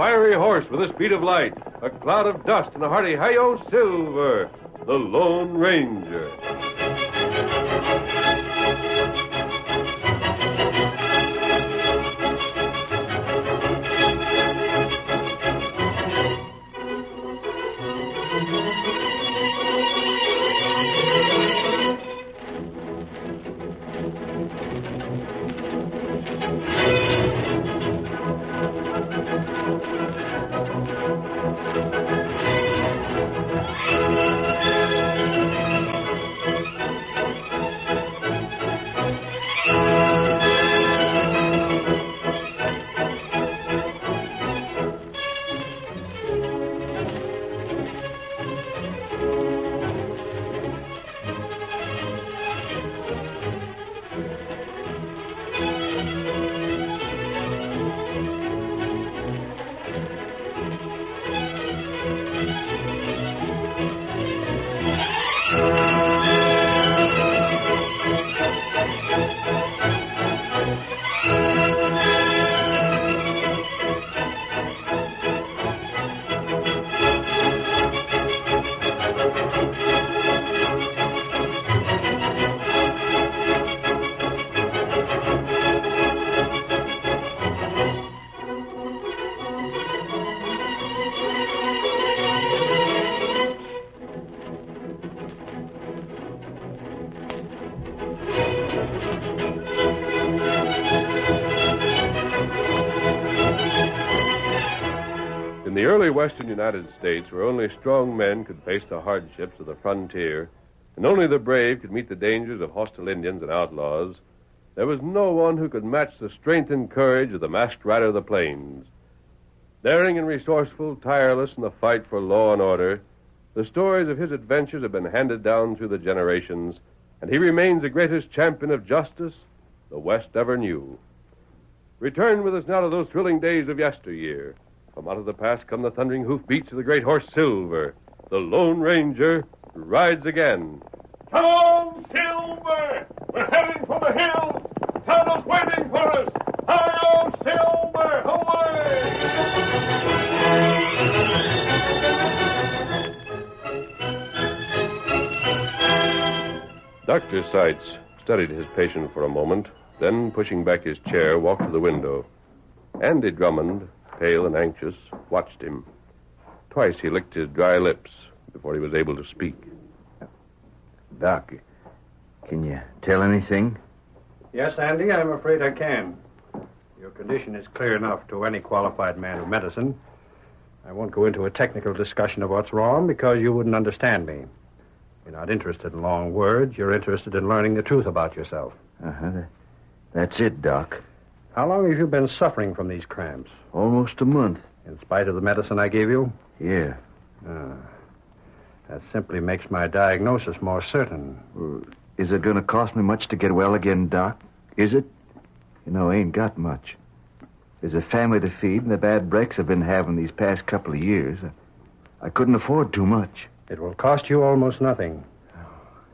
fiery horse with a speed of light, a cloud of dust, and a hearty hi-yo Silver, the Lone Ranger. In the early western United States, where only strong men could face the hardships of the frontier, and only the brave could meet the dangers of hostile Indians and outlaws, there was no one who could match the strength and courage of the masked rider of the plains. Daring and resourceful, tireless in the fight for law and order, the stories of his adventures have been handed down through the generations, and he remains the greatest champion of justice the West ever knew. Return with us now to those thrilling days of yesteryear. From out of the past come the thundering hoofbeats of the great horse Silver. The Lone Ranger rides again. Come on, Silver! We're heading for the hills! Town is waiting for us! Hi-yo, Silver! Away! Dr. Seitz studied his patient for a moment, then, pushing back his chair, walked to the window. Andy Drummond, pale and anxious, watched him. Twice he licked his dry lips before he was able to speak. Doc, can you tell anything? Yes, Andy, I'm afraid I can. Your condition is clear enough to any qualified man of medicine. I won't go into a technical discussion of what's wrong because you wouldn't understand me. You're not interested in long words. You're interested in learning the truth about yourself. Uh-huh. That's it, Doc. How long have you been suffering from these cramps? Almost a month. In spite of the medicine I gave you? Yeah. That simply makes my diagnosis more certain. Is it going to cost me much to get well again, Doc? Is it? You know, I ain't got much. There's a family to feed, and the bad breaks I've been having these past couple of years. I couldn't afford too much. It will cost you almost nothing.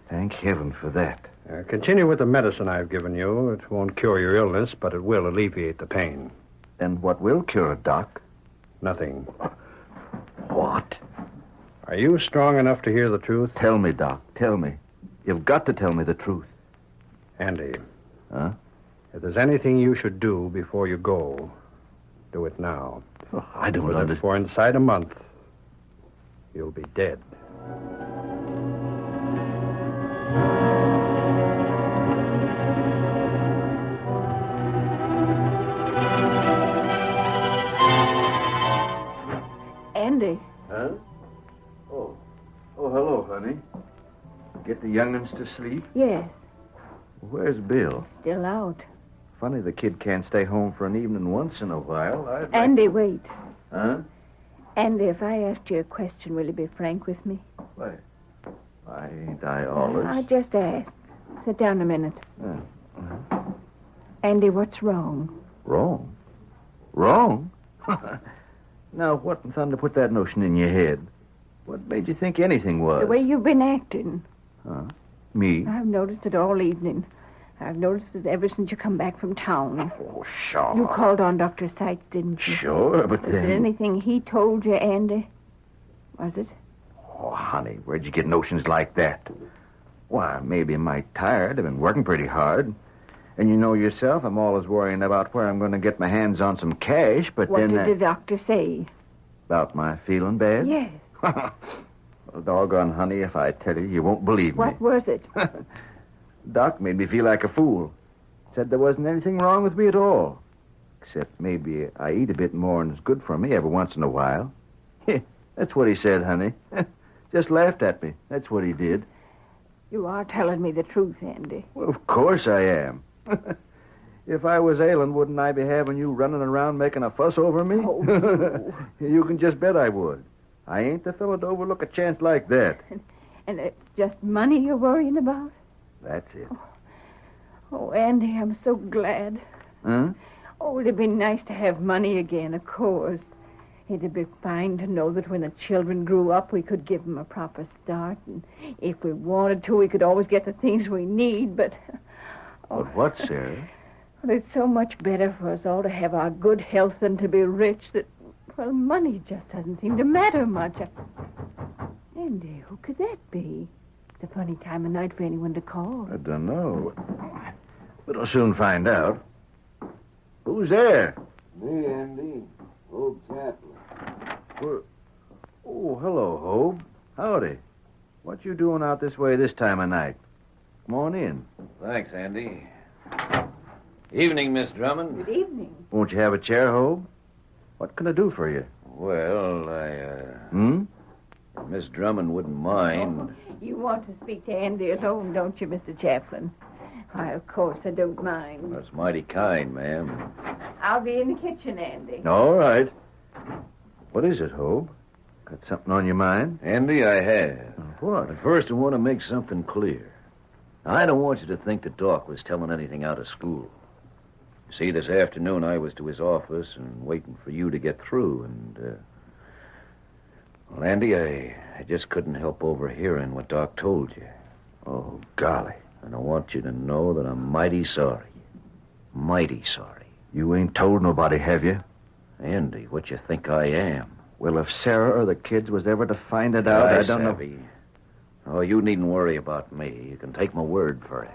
Thank heaven for that. Continue with the medicine I've given you. It won't cure your illness, but it will alleviate the pain. And what will cure it, Doc? Nothing. What? Are you strong enough to hear the truth? Tell me, Doc. Tell me. You've got to tell me the truth. Andy. Huh? If there's anything you should do before you go, do it now. Oh, I don't understand. For inside a month, you'll be dead. Andy. Huh? Oh, hello, honey. Get the young'uns to sleep? Yes. Where's Bill? Still out. Funny the kid can't stay home for an evening once in a while. Andy, wait. Huh? Andy, if I asked you a question, will you be frank with me? Why ain't I always? I just asked. Sit down a minute. Andy, what's wrong? Wrong? Wrong? Now, what in thunder put that notion in your head? What made you think anything was? The way you've been acting. Huh? Me? I've noticed it all evening. I've noticed it ever since you come back from town. Oh, sure. You called on Dr. Seitz, didn't you? Sure, but Was then... it anything he told you, Andy? Was it? Oh, honey, where'd you get notions like that? Why, maybe I'm mighty tired. I've been working pretty hard. And you know yourself, I'm always worrying about where I'm going to get my hands on some cash, but What then... did the doctor say? About my feeling bad? Yes. Well, doggone, honey, if I tell you, you won't believe me. What was it? Doc made me feel like a fool. Said there wasn't anything wrong with me at all. Except maybe I eat a bit more than is good for me every once in a while. That's what he said, honey. Just laughed at me. That's what he did. You are telling me the truth, Andy. Well, of course I am. If I was ailing, wouldn't I be having you running around making a fuss over me? Oh, no. You can just bet I would. I ain't the fellow to overlook a chance like that. And it's just money you're worrying about? That's it. Oh, Andy, I'm so glad. Huh? Oh, it'd be nice to have money again, of course. It'd be fine to know that when the children grew up, we could give them a proper start. And if we wanted to, we could always get the things we need, but... Oh, But what, Sarah? well, it's so much better for us all to have our good health than to be rich that, well, money just doesn't seem to matter much. Andy, who could that be? It's a funny time of night for anyone to call. I don't know. But I'll soon find out. Who's there? Me, Andy. Old Chaplain. Oh, hello, Hope. Howdy. What you doing out this way this time of night? Come on in. Thanks, Andy. Evening, Miss Drummond. Good evening. Won't you have a chair, Hope? What can I do for you? Well, Miss Drummond wouldn't mind. You want to speak to Andy alone, don't you, Mr. Chaplain? Why, of course, I don't mind. That's mighty kind, ma'am. I'll be in the kitchen, Andy. All right. What is it, Hope? Got something on your mind? Andy, I have. What? But first, I want to make something clear. I don't want you to think that Doc was telling anything out of school. See, this afternoon I was to his office and waiting for you to get through, and, well, Andy, I just couldn't help overhearing what Doc told you. Oh, golly. And I want you to know that I'm mighty sorry. Mighty sorry. You ain't told nobody, have you? Andy, what you think I am? Well, if Sarah or the kids was ever to find it out, I don't know. Oh, you needn't worry about me. You can take my word for it.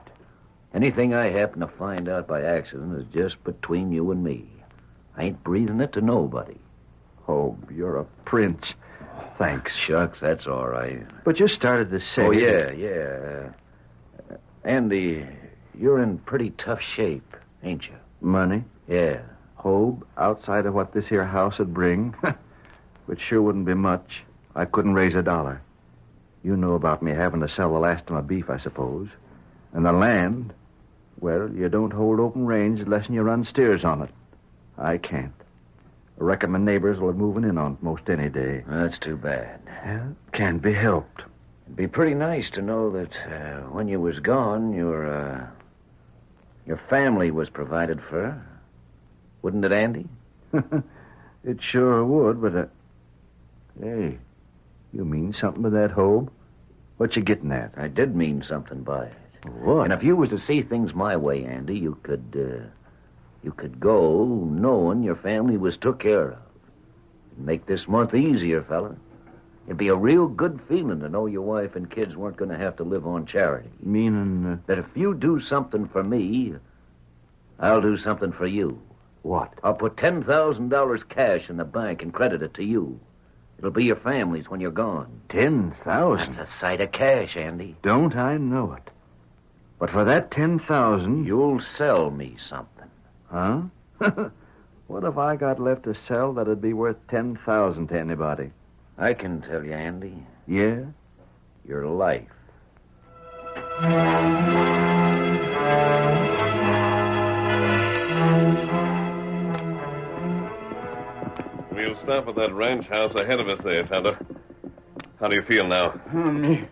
Anything I happen to find out by accident is just between you and me. I ain't breathing it to nobody. Oh, you're a prince. Thanks. Shucks, that's all right. But you started to say... Oh, yeah. Andy, you're in pretty tough shape, ain't you? Money? Yeah. Hobe, outside of what this here house would bring, which sure wouldn't be much, I couldn't raise $1. You know about me having to sell the last of my beef, I suppose. And the land, well, you don't hold open range unless you run steers on it. I can't. I reckon my neighbors will be moving in on it most any day. That's too bad. Yeah, can't be helped. It'd be pretty nice to know that when you was gone, your family was provided for. Wouldn't it, Andy? It sure would, but... Hey, you mean something by that, Hobe? What you getting at? I did mean something by it. What? And if you was to see things my way, Andy, you could go knowing your family was took care of. It'd make this month easier, fella. It'd be a real good feeling to know your wife and kids weren't going to have to live on charity. Meaning... That if you do something for me, I'll do something for you. What? I'll put $10,000 cash in the bank and credit it to you. It'll be your family's when you're gone. 10,000? That's a sight of cash, Andy. Don't I know it? But for that 10,000... You'll sell me something. Huh? What have I got left to sell that'd be worth 10,000 to anybody? I can tell you, Andy. Yeah? Your life. We'll stop at that ranch house ahead of us there, fella. How do you feel now? Me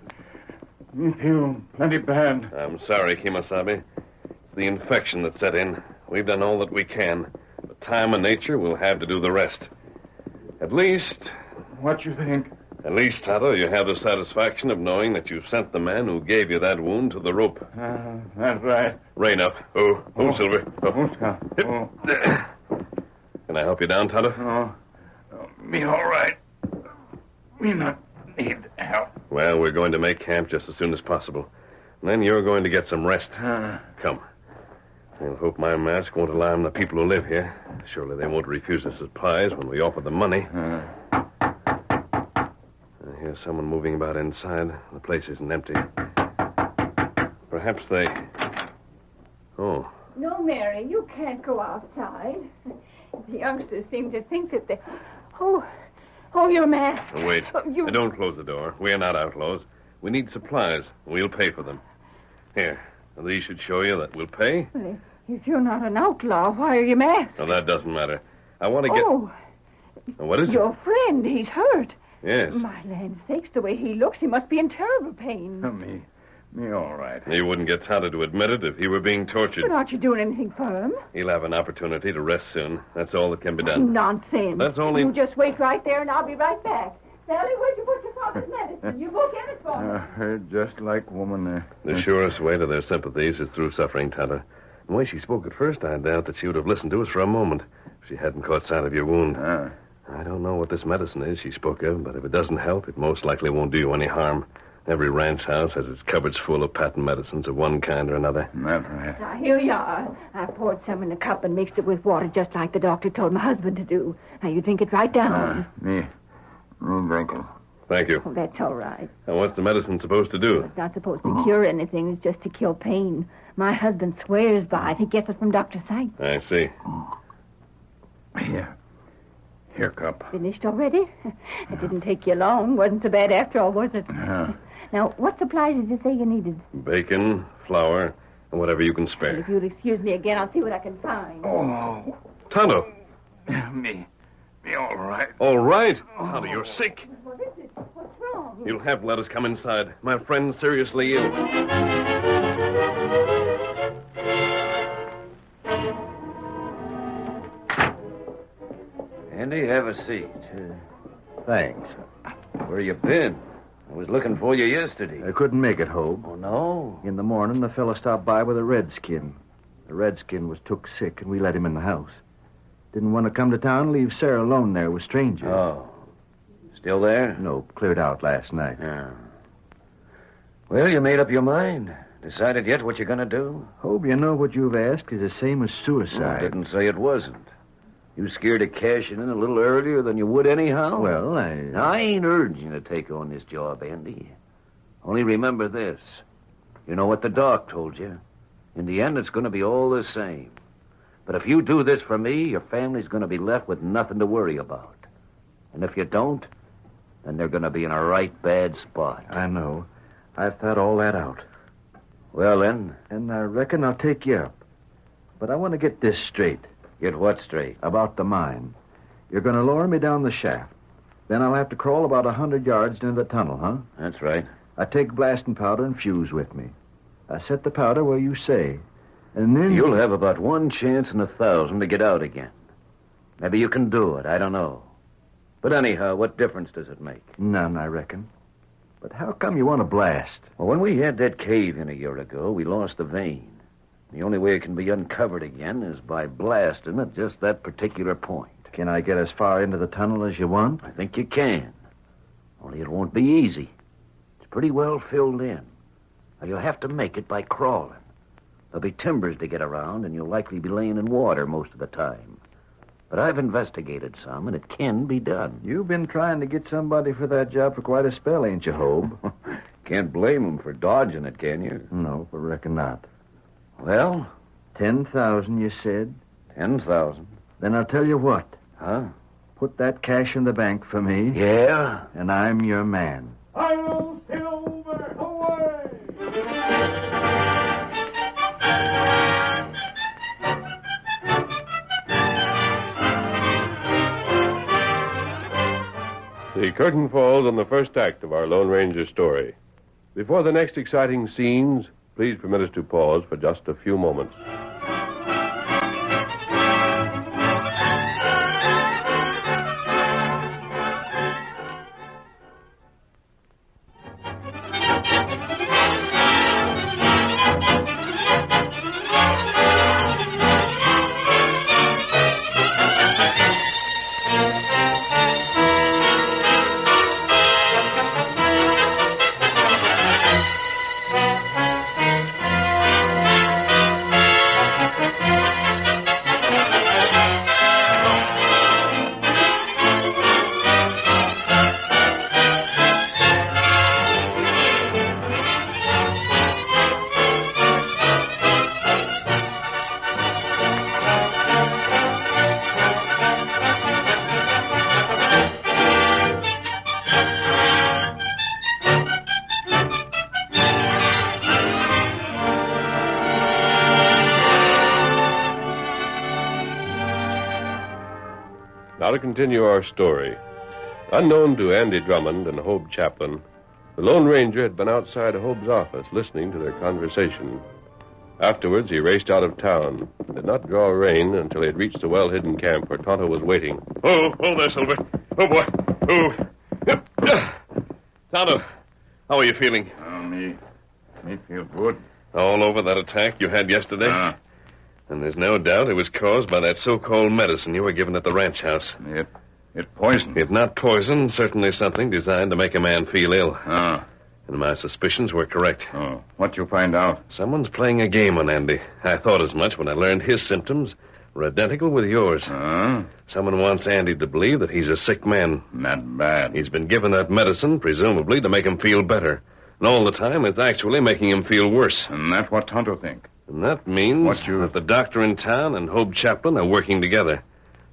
feel plenty bad. I'm sorry, Kimasabi. It's the infection that set in. We've done all that we can. But time and nature will have to do the rest. At least... What you think? At least, Tonto, you have the satisfaction of knowing that you sent the man who gave you that wound to the rope. That's right. Rein up. Oh, Silver. Can I help you down, Tonto? Me all right. Me not need help. Well, we're going to make camp just as soon as possible. And then you're going to get some rest. Come. I'll hope my mask won't alarm the people who live here. Surely they won't refuse us supplies when we offer them money. I hear someone moving about inside. The place isn't empty. Perhaps they... Oh. No, Mary, you can't go outside. The youngsters seem to think that they... Oh, your mask. Oh, wait. Don't close the door. We're not outlaws. We need supplies. We'll pay for them. Here. These should show you that we'll pay. Well, if you're not an outlaw, why are you masked? Well, that doesn't matter. I want to get... Oh. What is it? Your friend. He's hurt. Yes. My land sakes, the way he looks, he must be in terrible pain. Me all right. He wouldn't get Tonto to admit it if he were being tortured. But aren't you doing anything for him? He'll have an opportunity to rest soon. That's all that can be done. Nonsense. That's only... You just wait right there, and I'll be right back. Sally, where'd you put your father's medicine? You go get it for me. Just like woman there. The surest way to their sympathies is through suffering, Tonto. The way she spoke at first, I doubt that she would have listened to us for a moment if she hadn't caught sight of your wound. I don't know what this medicine is she spoke of, but if it doesn't help, it most likely won't do you any harm. Every ranch house has its cupboards full of patent medicines of one kind or another. That's right. Now, here you are. I poured some in a cup and mixed it with water just like the doctor told my husband to do. Now, you drink it right down. Me drink it. Thank you. Oh, that's all right. And what's the medicine supposed to do? It's not supposed to cure anything. It's just to kill pain. My husband swears by it. He gets it from Dr. Sykes. I see. Here, cup. Finished already? It didn't take you long. Wasn't so bad after all, was it? Now, what supplies did you say you needed? Bacon, flour, and whatever you can spare. Well, if you'll excuse me again, I'll see what I can find. Oh. Tonto. Me all right. All right. Tonto, you're sick. What is it? What's wrong? You'll have to let us come inside. My friend's seriously ill. Andy, have a seat. Thanks. Where you been? I was looking for you yesterday. I couldn't make it, Hobe. Oh, no? In the morning, the fellow stopped by with a redskin. The redskin was took sick, and we let him in the house. Didn't want to come to town and leave Sarah alone there with strangers. Oh. Still there? No, cleared out last night. Yeah. Well, you made up your mind. Decided yet what you're going to do? Hobe, you know what you've asked is the same as I suicide. didn't say it wasn't. You scared of cashing in a little earlier than you would anyhow? Well, I ain't urging you to take on this job, Andy. Only remember this. You know what the doc told you. In the end, it's going to be all the same. But if you do this for me, your family's going to be left with nothing to worry about. And if you don't, then they're going to be in a right bad spot. I know. I've thought all that out. Well, then? And I reckon I'll take you up. But I want to get this straight. Get what straight? About the mine. You're going to lower me down the shaft. Then I'll have to crawl about 100 yards into the tunnel, huh? That's right. I take blasting powder and fuse with me. I set the powder where you say. And then... You'll have about 1 chance in 1,000 to get out again. Maybe you can do it. I don't know. But anyhow, what difference does it make? None, I reckon. But how come you want to blast? Well, when we had that cave in a year ago, we lost the vein. The only way it can be uncovered again is by blasting at just that particular point. Can I get as far into the tunnel as you want? I think you can. Only it won't be easy. It's pretty well filled in. Now, you'll have to make it by crawling. There'll be timbers to get around, and you'll likely be laying in water most of the time. But I've investigated some, and it can be done. You've been trying to get somebody for that job for quite a spell, ain't you, Hobe? Can't blame them for dodging it, can you? No, I reckon not. Well? 10,000, you said? 10,000. Then I'll tell you what. Huh? Put that cash in the bank for me. Yeah? And I'm your man. Hi-yo, Silver, away! The curtain falls on the first act of our Lone Ranger story. Before the next exciting scenes, please permit us to pause for just a few moments. Now to continue our story. Unknown to Andy Drummond and Hobe Chaplin, the Lone Ranger had been outside Hobe's office listening to their conversation. Afterwards, he raced out of town, did not draw rein until he had reached the well-hidden camp where Tonto was waiting. Oh there, Silver. Oh, boy. Oh. Tonto, how are you feeling? Me feel good. All over that attack you had yesterday? And there's no doubt it was caused by that so-called medicine you were given at the ranch house. It poisoned. If not poison, certainly something designed to make a man feel ill. And my suspicions were correct. Oh, what you find out? Someone's playing a game on Andy. I thought as much when I learned his symptoms were identical with yours. Someone wants Andy to believe that he's a sick man. Not bad. He's been given that medicine, presumably, to make him feel better. And all the time, it's actually making him feel worse. And that's what Tonto think. And that means that the doctor in town and Hobe Chaplin are working together.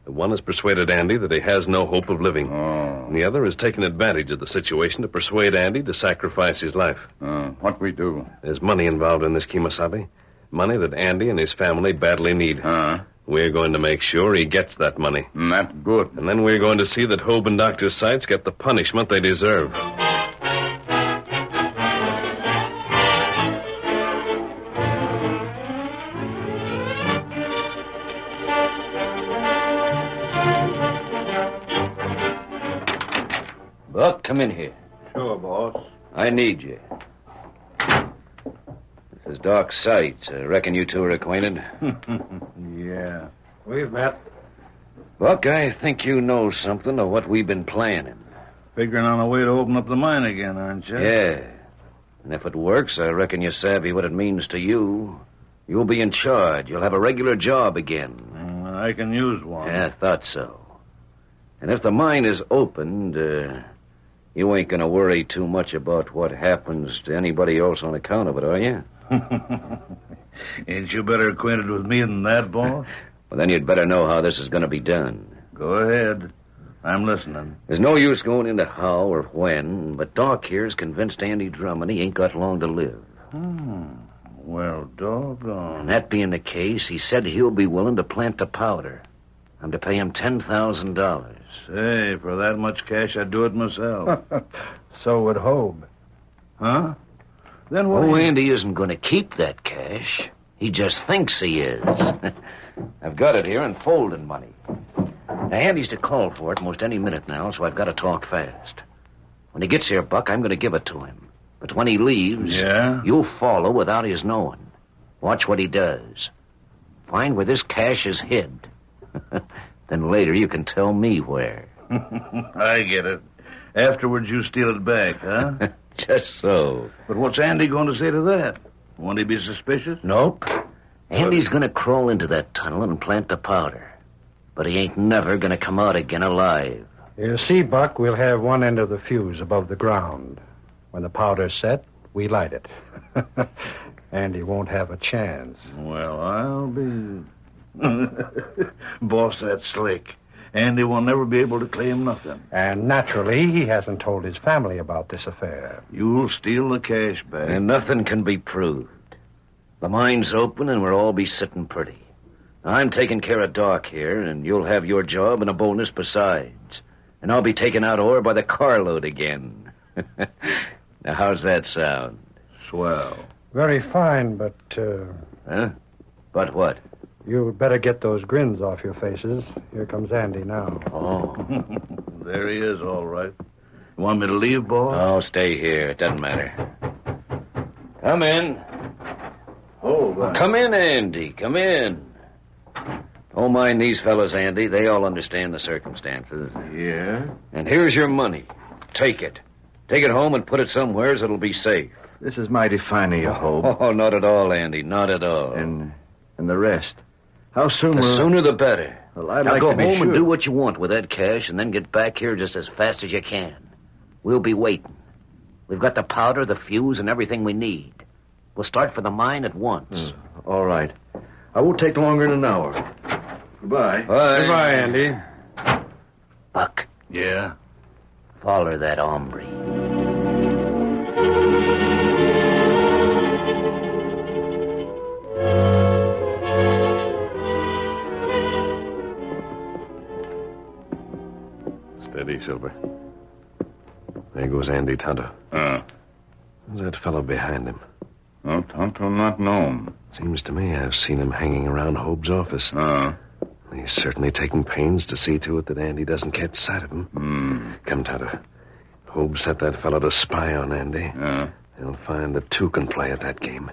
The one has persuaded Andy that he has no hope of living. And the other has taken advantage of the situation to persuade Andy to sacrifice his life. What we do? There's money involved in this, Kemosabe. Money that Andy and his family badly need. We're going to make sure he gets that money. That's good. And then we're going to see that Hobe and Dr. Seitz get the punishment they deserve. Buck, come in here. Sure, boss. I need you. This is Doc Seitz. I reckon you two are acquainted. Yeah. We've met. Buck, I think you know something of what we've been planning. Figuring on a way to open up the mine again, aren't you? Yeah. And if it works, I reckon you're savvy what it means to you. You'll be in charge. You'll have a regular job again. I can use one. Yeah, I thought so. And if the mine is opened, you ain't going to worry too much about what happens to anybody else on account of it, are you? Ain't you better acquainted with me than that, boss? Well, then you'd better know how this is going to be done. Go ahead. I'm listening. There's no use going into how or when, but Doc here's convinced Andy Drummond he ain't got long to live. Well, doggone. And that being the case, he said he'll be willing to plant the powder. I'm to pay him $10,000. Say, for that much cash, I'd do it myself. So would Hobe. Huh? Then what? Oh, Andy isn't going to keep that cash. He just thinks he is. I've got it here in folding money. Now, Andy's to call for it most any minute now, so I've got to talk fast. When he gets here, Buck, I'm going to give it to him. But when he leaves, you'll follow without his knowing. Watch what he does. Find where this cash is hid. Then later you can tell me where. I get it. Afterwards you steal it back, huh? Just so. But what's Andy going to say to that? Won't he be suspicious? Nope. Andy's going to crawl into that tunnel and plant the powder. But he ain't never going to come out again alive. You see, Buck, we'll have one end of the fuse above the ground. When the powder's set, we light it. Andy won't have a chance. Well, I'll be... Boss, that's slick. Andy will never be able to claim nothing. And naturally, he hasn't told his family about this affair. You'll steal the cash back. And nothing can be proved. The mine's open and we'll all be sitting pretty. I'm taking care of Doc here, and you'll have your job and a bonus besides. And I'll be taking out ore by the carload again. Now, how's that sound? Swell. Very fine, but, Huh? But what? You'd better get those grins off your faces. Here comes Andy now. Oh. There he is, all right. You want me to leave, boss? Oh, stay here. It doesn't matter. Come in. Come in, Andy. Come in. Don't mind these fellows, Andy. They all understand the circumstances. Yeah? And here's your money. Take it. Take it home and put it somewhere so it'll be safe. This is mighty fine of you, Hobe. Oh, not at all, Andy. Not at all. And the rest. How soon The will... sooner the better. Well, I'd now like go to be home and sure. do what you want with that cash and then get back here just as fast as you can. We'll be waiting. We've got the powder, the fuse, and everything we need. We'll start for the mine at once. All right. I won't take longer than an hour. Goodbye. Bye. Goodbye, Andy. Buck, Yeah? follow that hombre. Steady, Silver. There goes Andy Tonto. Who's that fellow behind him? No, Tonto not known. Seems to me I've seen him hanging around Hobe's office. He's certainly taking pains to see to it that Andy doesn't catch sight of him. Come, Tonto. Hobe set that fellow to spy on Andy. He'll find that two can play at that game.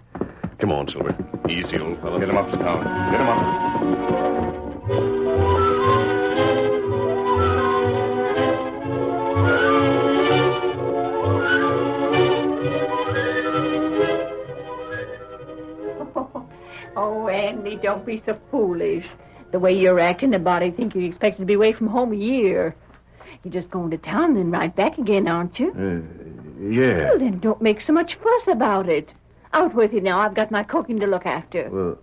Come on, Silver. Easy, old fellow. Get him up, Scout. Get him up. Oh, Andy, don't be so foolish. The way you're acting, a body think you're expected to be away from home a year. You're just going to town, then right back again, aren't you? Yeah. Well, then don't make so much fuss about it. Out with you now. I've got my cooking to look after.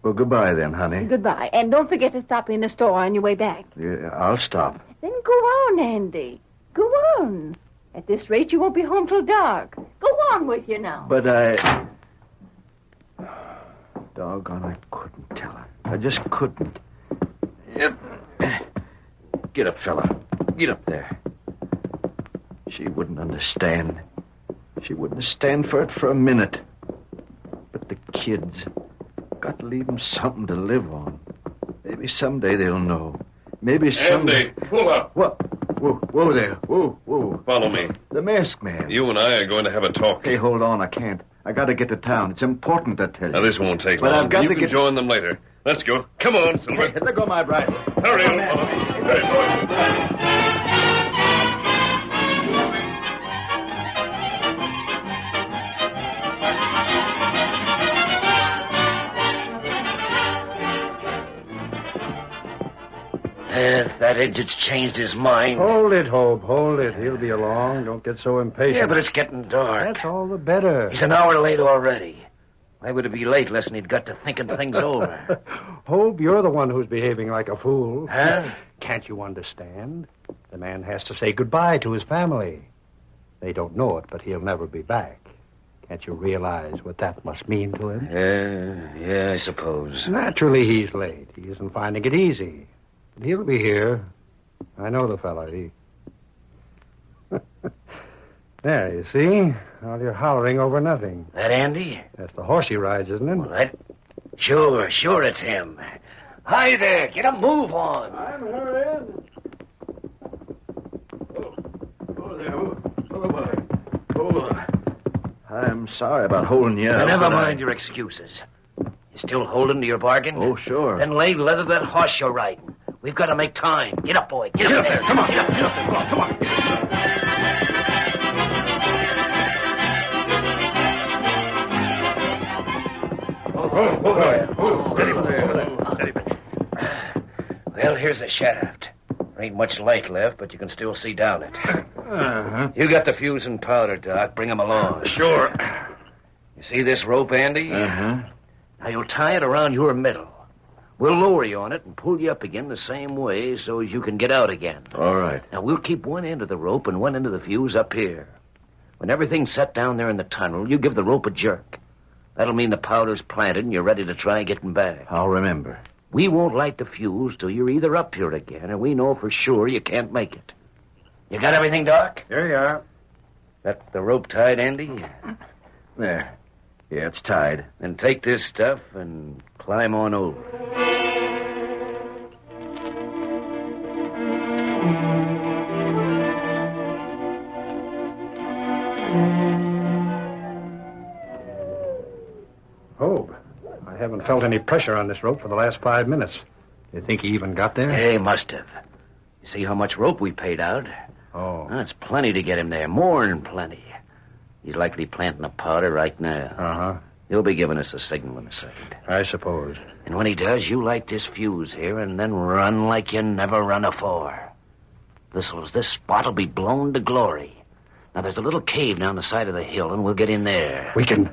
Well, goodbye then, honey. Goodbye. And don't forget to stop in the store on your way back. Yeah, I'll stop. Then go on, Andy. Go on. At this rate, you won't be home till dark. Go on with you now. But doggone, I couldn't tell her. I just couldn't. Yep. Get up, fella. Get up there. She wouldn't understand. She wouldn't stand for it for a minute. But the kids, got to leave them something to live on. Maybe someday they'll know. Maybe someday... Andy, pull up. What? Whoa there. Whoa. Follow me. The masked man. You and I are going to have a talk. Hey, hold on. I can't. I got to get to town. It's important, I tell you. Now, this won't take But long. I've got you to can get... join them later. Let's go. Come on, Silver. Hey, let go my bridle. Hurry, old fellow. Hurry, boy. That idiot's changed his mind. Hold it, Hope. Hold it. He'll be along. Don't get so impatient. Yeah, but it's getting dark. That's all the better. He's an hour late already. Why would it be late less than he'd got to thinking things over? Hope, you're the one who's behaving like a fool. Huh? Can't you understand? The man has to say goodbye to his family. They don't know it, but he'll never be back. Can't you realize what that must mean to him? Yeah, I suppose. Naturally, he's late. He isn't finding it easy. But he'll be here. I know the fella. There, you see? All you're hollering over nothing. That Andy? That's the horse he rides, isn't it? Well, Sure it's him. Hi there. Get a move on. I'm hurrying. I'm sorry about holding you Now, up. never mind your excuses. You still holding to your bargain? Oh, sure. Then lay leather that horse you're riding. We've got to make time. Get up, boy. Get up there. Come on. Get up there. Come on. Well, here's the shaft. There ain't much light left, but you can still see down it. Uh-huh. You got the fuse and powder, Doc. Bring 'em along. Sure. You see this rope, Andy? Uh-huh. Now, you'll tie it around your middle. We'll lower you on it and pull you up again the same way so as you can get out again. All right. Now, we'll keep one end of the rope and one end of the fuse up here. When everything's set down there in the tunnel, you give the rope a jerk. That'll mean the powder's planted and you're ready to try getting back. I'll remember. We won't light the fuse till you're either up here again or we know for sure you can't make it. You got everything, Doc? Here you are. Got the rope tied, Andy? There. Yeah, it's tied. Then take this stuff and climb on over. Hope, I haven't felt any pressure on this rope for the last 5 minutes. You think he even got there? Hey, must have. You see how much rope we paid out? Oh. That's plenty to get him there. More than plenty. He's likely planting a powder right now. Uh-huh. He'll be giving us a signal in a second. I suppose. And when he does, you light this fuse here and then run like you never run afore. This spot'll be blown to glory. Now, there's a little cave down the side of the hill, and we'll get in there. We can...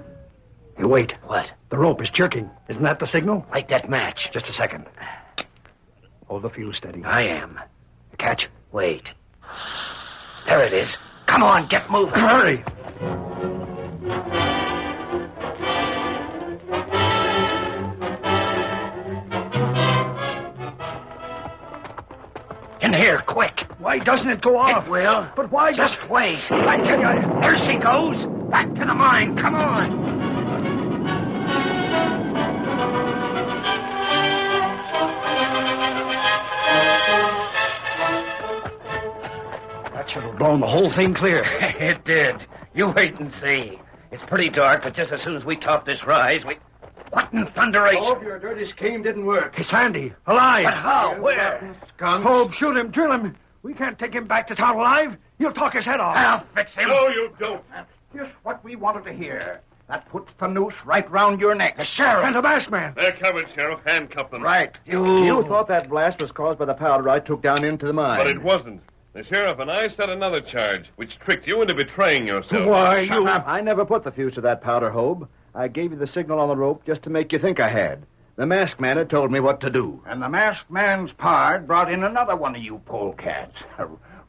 Hey, wait. What? The rope is jerking. Isn't that the signal? Light that match. Just a second. Hold the fuse steady. I am. Catch. Wait. There it is. Come on, get moving. Hurry. In here, quick. Why doesn't it go off? It will. But why? Just wait. I tell you. There she goes. Back to the mine. Come on. That should have blown the whole thing clear. It did. You wait and see. It's pretty dark, but just as soon as we top this rise, we... What in thunderation? Hope your dirty scheme didn't work. It's Andy, alive. But how? Where? Hope, shoot him, drill him. We can't take him back to town alive. He'll talk his head off. I'll fix him. No, you don't. Just what we wanted to hear. That puts the noose right round your neck. The sheriff. And the masked man. They're covered, Sheriff. Handcuff them. Right. You thought that blast was caused by the powder I took down into the mine. But it wasn't. The sheriff and I set another charge, which tricked you into betraying yourself. Why, Shut up. I never put the fuse to that powder, Hobe. I gave you the signal on the rope just to make you think I had. The masked man had told me what to do. And the masked man's pard brought in another one of you polecats.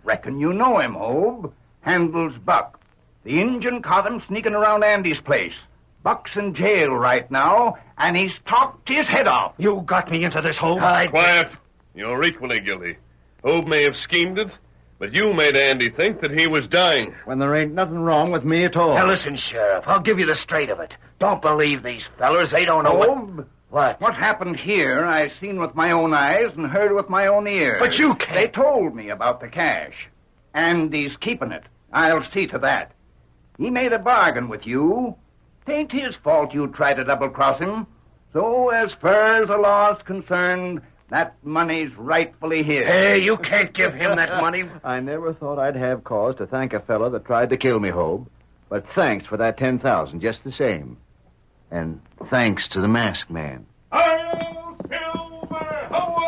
Reckon you know him, Hobe. Handles Buck. The Injun caught him sneaking around Andy's place. Buck's in jail right now, and he's talked his head off. You got me into this, Hope. Quiet. You're equally guilty. Hope may have schemed it, but you made Andy think that he was dying. When there ain't nothing wrong with me at all. Now, listen, Sheriff. I'll give you the straight of it. Don't believe these fellers. They don't know Hobe, what happened here I seen with my own eyes and heard with my own ears. But you can't. They told me about the cash. Andy's keeping it. I'll see to that. He made a bargain with you. Tain't his fault you tried to double-cross him. So, as far as the law's concerned, that money's rightfully his. Hey, you can't give him that money. I never thought I'd have cause to thank a fellow that tried to kill me, Hobe. But thanks for that 10,000 just the same. And thanks to the masked man. Hail, Silver, away!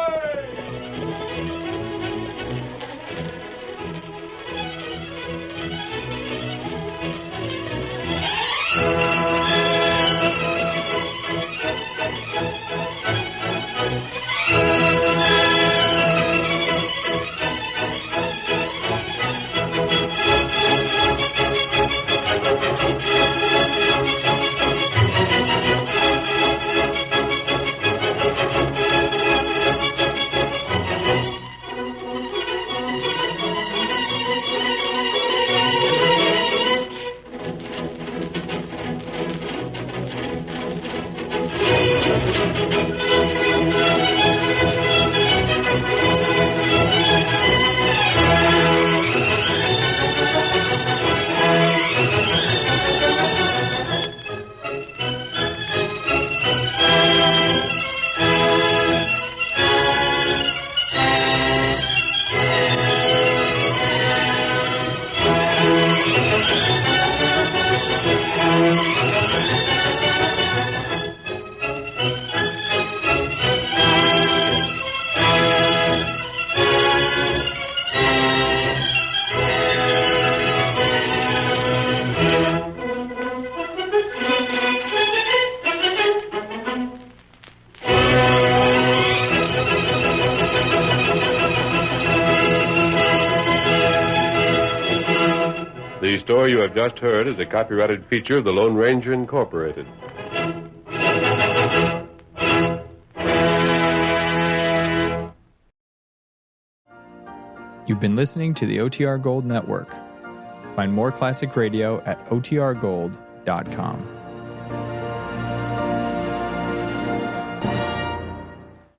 The story you have just heard is a copyrighted feature of the Lone Ranger Incorporated. You've been listening to the OTR Gold Network. Find more classic radio at otrgold.com.